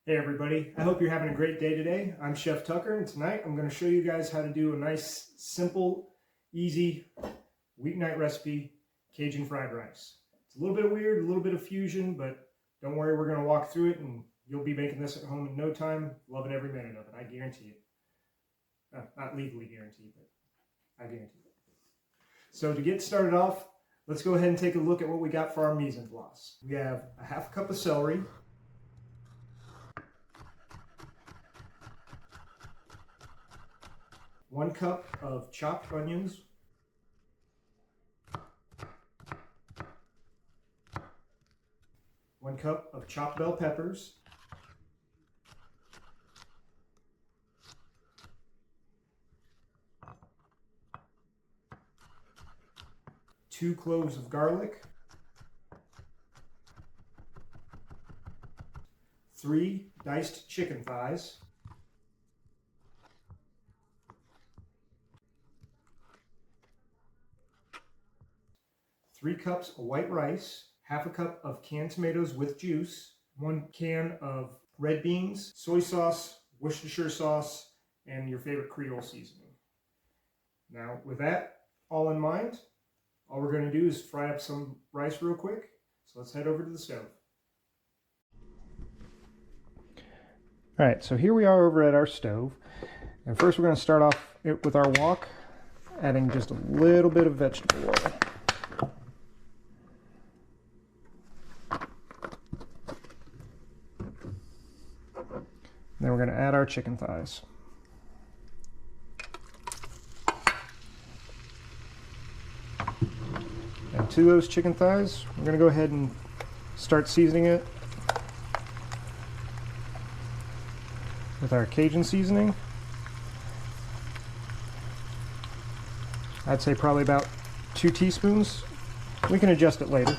Hey everybody, I hope you're having a great day today. I'm Chef Tucker, and tonight I'm going to show you guys how to do a nice, simple, easy weeknight recipe, Cajun fried rice. It's a little bit weird, a little bit of fusion, but don't worry, we're going to walk through it and you'll be making this at home in no time, loving every minute of it, I guarantee it. Not legally guaranteed, but I guarantee it. So to get started off, let's go ahead and take a look at what we got for our mise en place. We have a half cup of celery, 1 cup of chopped onions, 1 cup of chopped bell peppers, 2 cloves of garlic, 3 diced chicken thighs, 3 cups of white rice, half a cup of canned tomatoes with juice, 1 can of red beans, soy sauce, Worcestershire sauce, and your favorite Creole seasoning. Now, with that all in mind, all we're going to do is fry up some rice real quick. So let's head over to the stove. All right, so here we are over at our stove. And first we're going to start off with our wok, adding just a little bit of vegetable oil. Then we're going to add our chicken thighs. And to those chicken thighs, we're going to go ahead and start seasoning it with our Cajun seasoning. I'd say probably about 2 teaspoons. We can adjust it later.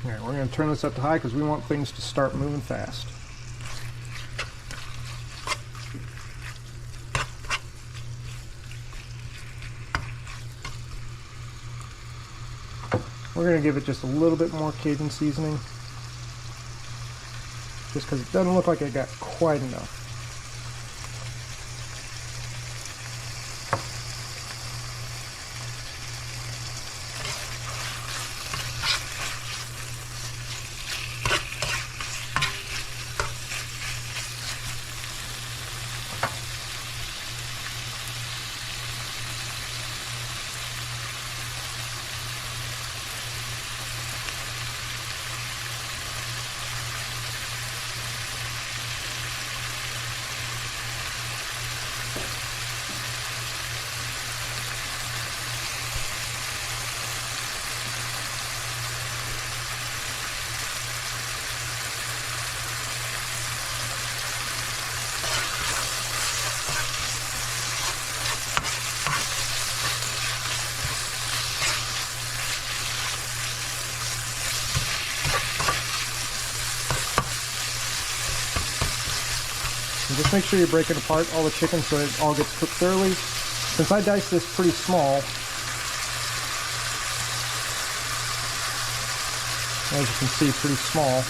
All right, we're going to turn this up to high because we want things to start moving fast. We're going to give it just a little bit more Cajun seasoning, just because it doesn't look like it got quite enough. And just make sure you're breaking apart all the chicken so it all gets cooked thoroughly. Since I diced this pretty small, as you can see, pretty small,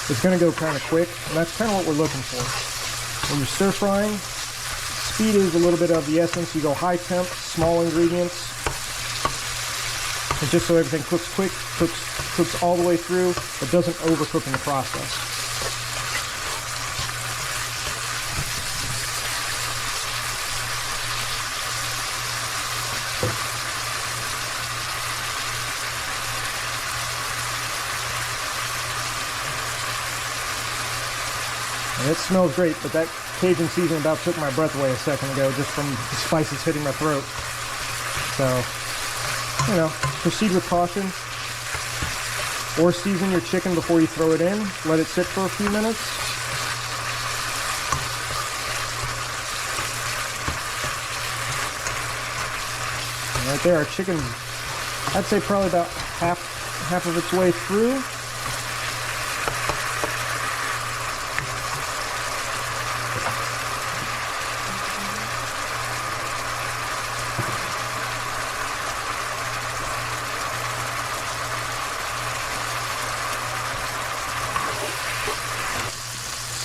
it's going to go kind of quick, and that's kind of what we're looking for. When you're stir frying, speed is a little bit of the essence. You go high temp, small ingredients, and just so everything cooks quick, cooks all the way through, but doesn't overcook in the process. And it smells great, but that Cajun seasoning about took my breath away a second ago just from the spices hitting my throat. So, you know, proceed with caution. Or season your chicken before you throw it in. Let it sit for a few minutes. And right there, our chicken's, I'd say probably about half of its way through.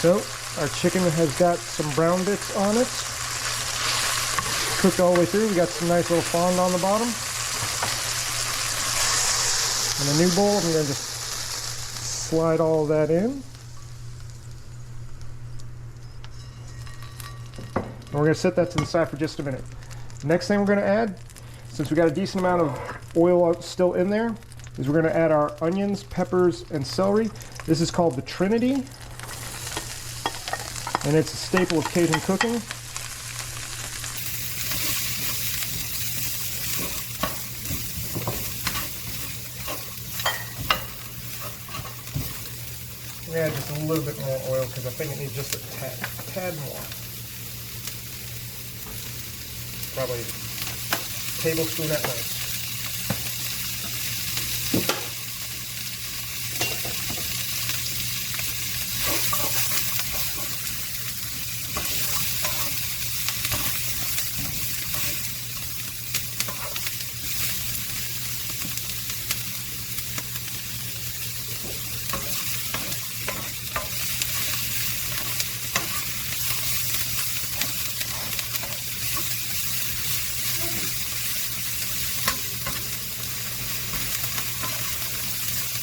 So our chicken has got some brown bits on it. Cooked all the way through. We got some nice little fond on the bottom. In a new bowl, I'm going to just slide all of that in. And we're going to set that to the side for just a minute. Next thing we're going to add, since we got a decent amount of oil still in there, is we're going to add our onions, peppers, and celery. This is called the Trinity, and it's a staple of Cajun cooking. Yeah, just a little bit more oil because I think it needs just a tad more. Probably a tablespoon at most.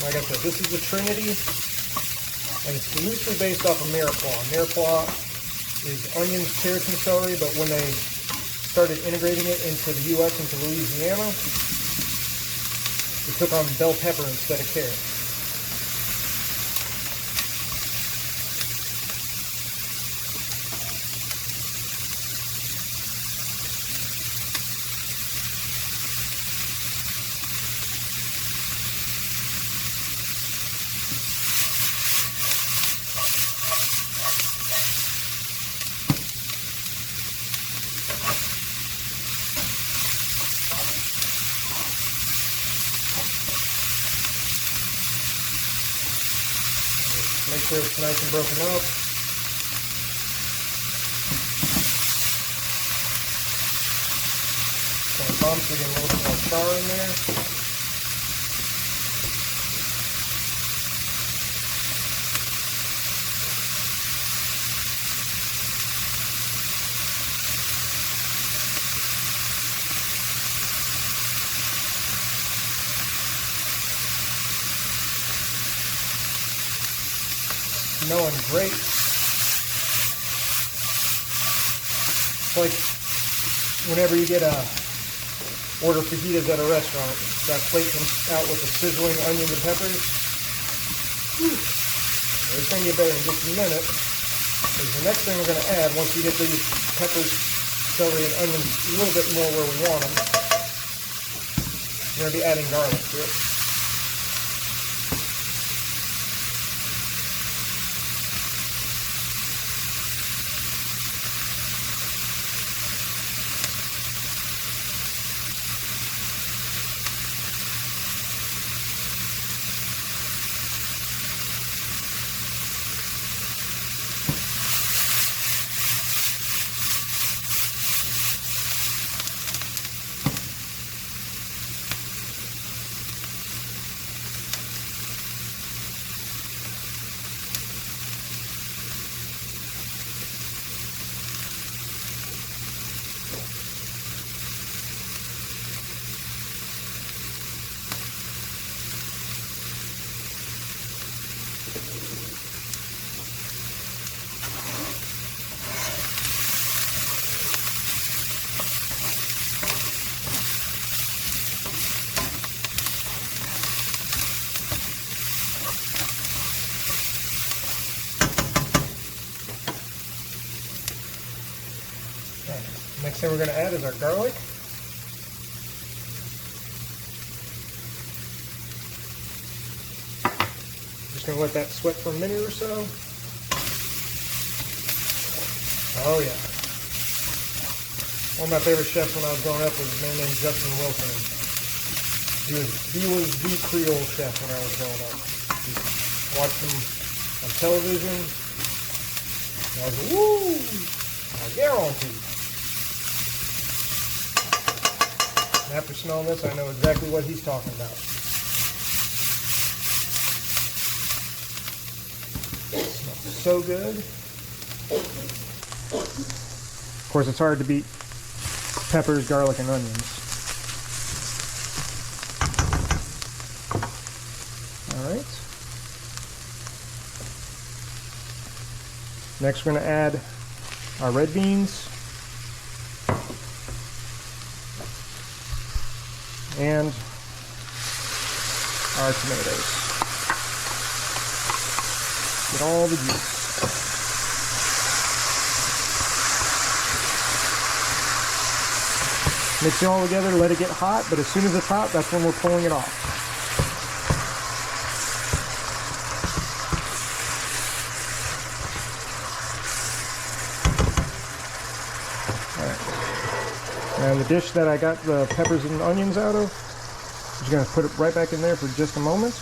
Like I said, this is the Trinity, and it's loosely based off of mirepoix. Mirepoix is onions, carrots, and celery, but when they started integrating it into the U.S., into Louisiana, they took on bell pepper instead of carrots. Make sure it's nice and broken up. Some bumps, we get a little bit more char in there. Smelling great. It's like whenever you get a order fajitas at a restaurant, that plate comes out with the sizzling onions and peppers. Whew. It's going to get better in just a minute. Because the next thing we're going to add, once we get these peppers, celery, and onions a little bit more where we want them, we're going to be adding garlic to it. Next thing we're going to add is our garlic. Just going to let that sweat for a minute or so. Oh yeah. One of my favorite chefs when I was growing up was a man named Justin Wilson. He was the Creole chef when I was growing up. Watched him on television. And I was like, woo! I guarantee. After smelling this, I know exactly what he's talking about. It smells So good. Of course, it's hard to beat peppers, garlic, and onions. All right. Next, we're going to add our red beans and our tomatoes. Get all the juice. Mix it all together, let it get hot, but as soon as it's hot, that's when we're pulling it off. All right. And the dish that I got the peppers and onions out of, I'm just going to put it right back in there for just a moment.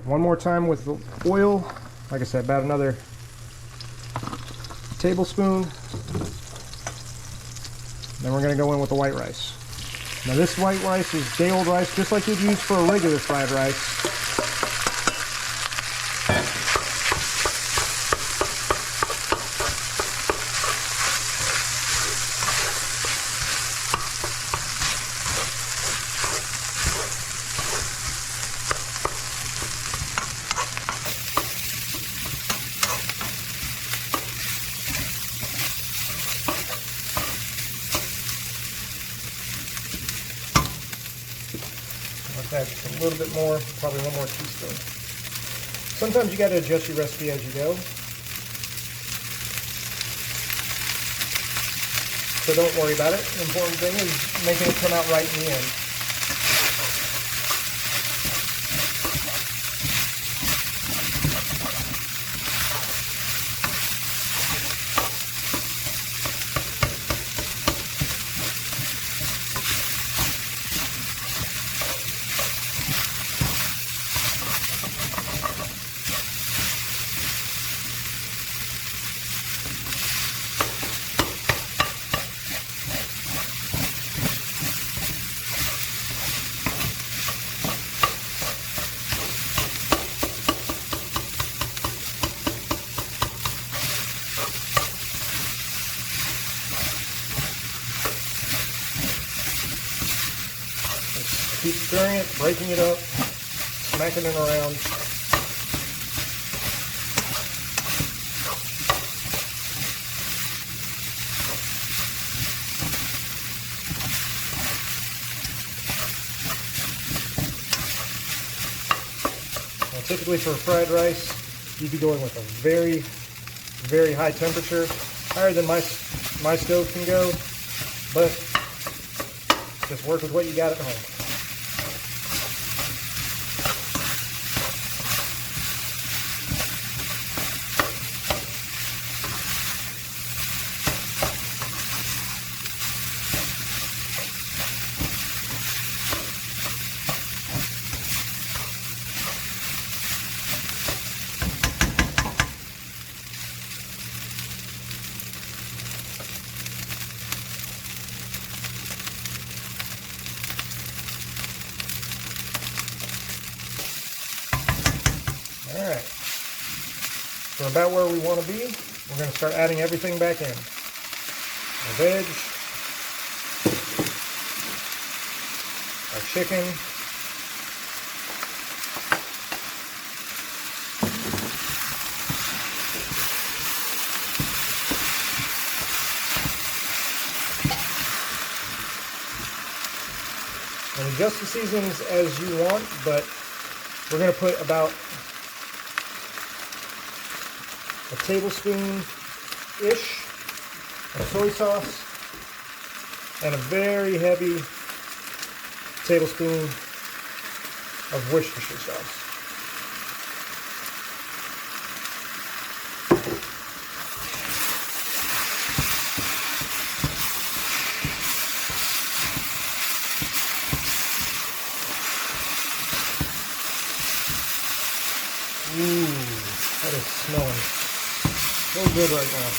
One more time with the oil, like I said, about another tablespoon. Then we're going to go in with the white rice. Now this white rice is day-old rice, just like you'd use for a regular fried rice. Add just a little bit more, probably one more teaspoon. Sometimes you got to adjust your recipe as you go. So don't worry about it. The important thing is making it come out right in the end. Keep stirring it, breaking it up, smacking it around. Now, typically for fried rice, you'd be going with a very, very high temperature, higher than my stove can go, but just work with what you got at home. Alright, so about where we want to be, we're going to start adding everything back in. Our veg, our chicken, and adjust the seasonings as you want, but we're going to put about a tablespoon-ish of soy sauce and a very heavy tablespoon of Worcestershire sauce. Ooh, that is smelling so good right now.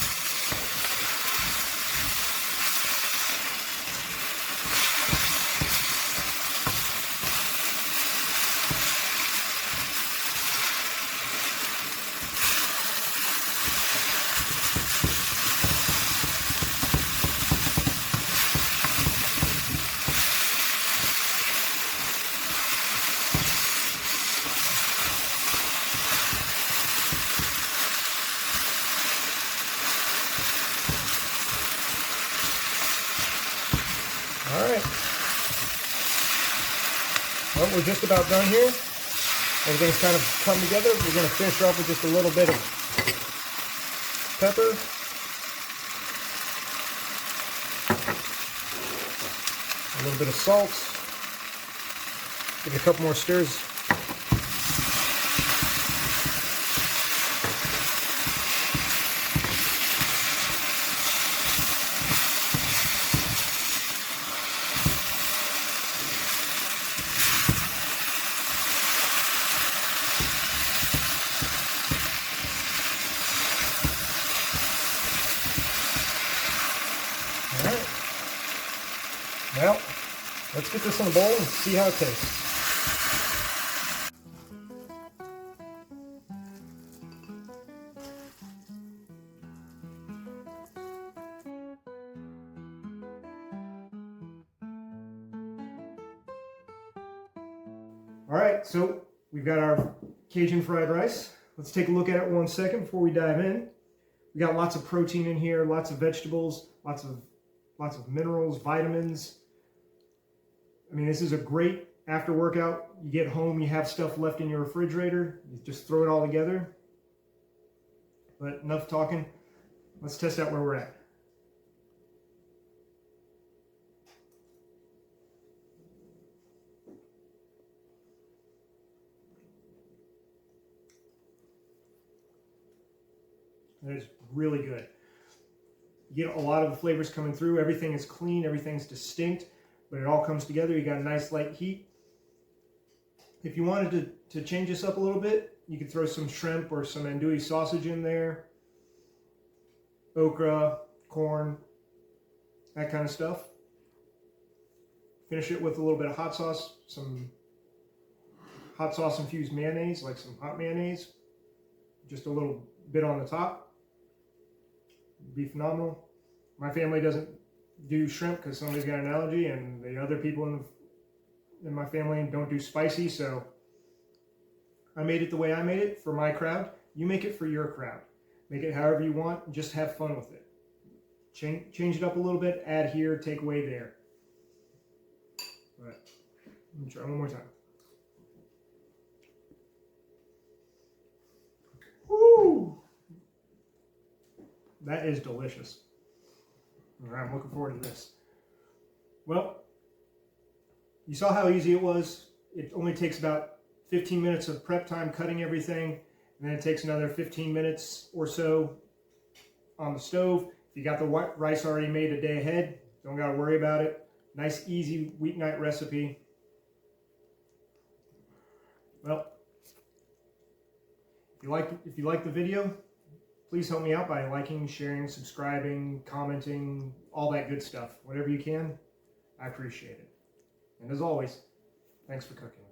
All right. Well, we're just about done here. Everything's kind of come together. We're going to finish off with just a little bit of pepper. A little bit of salt. Give it a couple more stirs. All right. Well, let's get this in a bowl and see how it tastes. All right, so we've got our Cajun fried rice. Let's take a look at it 1 second before we dive in. We got lots of protein in here, lots of vegetables, lots of minerals, vitamins. I mean, this is a great after workout. You get home, you have stuff left in your refrigerator, you just throw it all together. But enough talking. Let's test out where we're at. That is really good. You get a lot of the flavors coming through. Everything is clean, everything's distinct, but it all comes together. You got a nice light heat. If you wanted to change this up a little bit, you could throw some shrimp or some andouille sausage in there, okra, corn, that kind of stuff. Finish it with a little bit of hot sauce, some hot sauce infused mayonnaise, like some hot mayonnaise, just a little bit on the top. Be phenomenal. My family doesn't do shrimp because somebody's got an allergy, and the other people in my family don't do spicy, so I made it the way I made it for my crowd. You make it for your crowd. Make it however you want, and just have fun with it. Change it up a little bit, add here, take away there. All right, let me try one more time. Woo! That is delicious. All right, I'm looking forward to this. Well, you saw how easy it was. It only takes about 15 minutes of prep time cutting everything, and then it takes another 15 minutes or so on the stove. If you got the rice already made a day ahead, don't got to worry about it. Nice, easy weeknight recipe. Well, if you like the video, please help me out by liking, sharing, subscribing, commenting, all that good stuff. Whatever you can, I appreciate it. And as always, thanks for cooking.